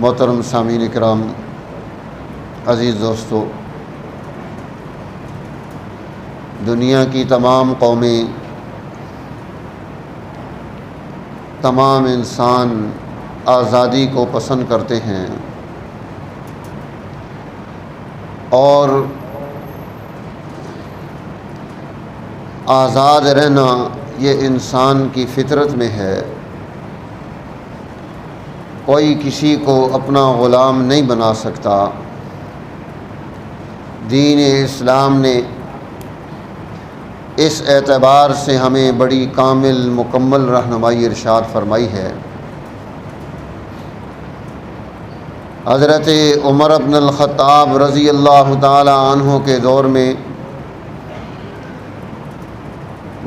محترم سامعین کرام، عزیز دوستو، دنیا کی تمام قومیں، تمام انسان آزادی کو پسند کرتے ہیں اور آزاد رہنا یہ انسان کی فطرت میں ہے۔ کوئی کسی کو اپنا غلام نہیں بنا سکتا۔ دین اسلام نے اس اعتبار سے ہمیں بڑی کامل مکمل رہنمائی ارشاد فرمائی ہے۔ حضرت عمر بن الخطاب رضی اللہ تعالی عنہ کے دور میں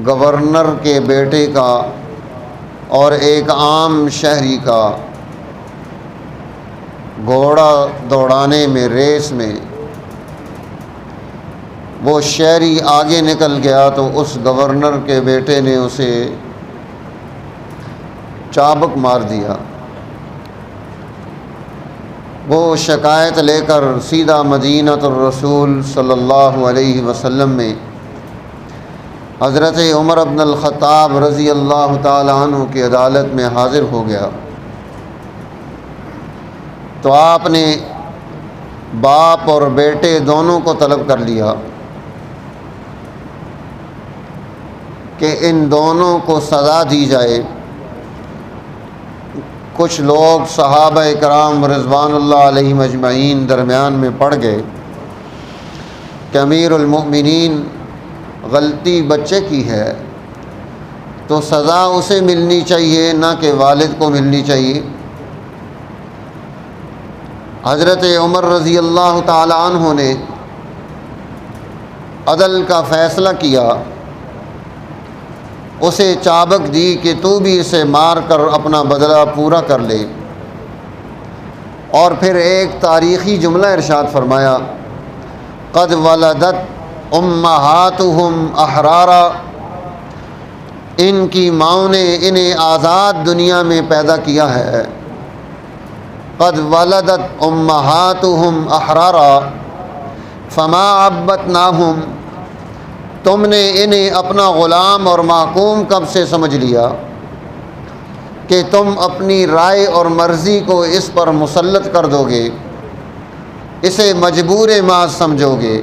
گورنر کے بیٹے کا اور ایک عام شہری کا گھوڑا دوڑانے میں ریس میں وہ شہری آگے نکل گیا تو اس گورنر کے بیٹے نے اسے چابک مار دیا۔ وہ شکایت لے کر سیدھا مدینہ الرسول صلی اللہ علیہ وسلم میں حضرت عمر بن الخطاب رضی اللہ تعالی عنہ کی عدالت میں حاضر ہو گیا تو آپ نے باپ اور بیٹے دونوں کو طلب کر لیا کہ ان دونوں کو سزا دی جائے۔ کچھ لوگ صحابہ کرام رضوان اللہ علیہم اجمعین درمیان میں پڑ گئے کہ امیر المؤمنین غلطی بچے کی ہے تو سزا اسے ملنی چاہیے نہ کہ والد کو ملنی چاہیے۔ حضرت عمر رضی اللہ تعالی عنہ نے عدل کا فیصلہ کیا، اسے چابک دی کہ تو بھی اسے مار کر اپنا بدلہ پورا کر لے، اور پھر ایک تاریخی جملہ ارشاد فرمایا، قد ولدت امہاتہم احرارا، ان کی ماؤں نے انہیں آزاد دنیا میں پیدا کیا ہے۔ قد ولدت امہاتہم احرارا فما عبدناہم، تم نے انہیں اپنا غلام اور محکوم کب سے سمجھ لیا کہ تم اپنی رائے اور مرضی کو اس پر مسلط کر دو گے، اسے مجبور محض سمجھو گے۔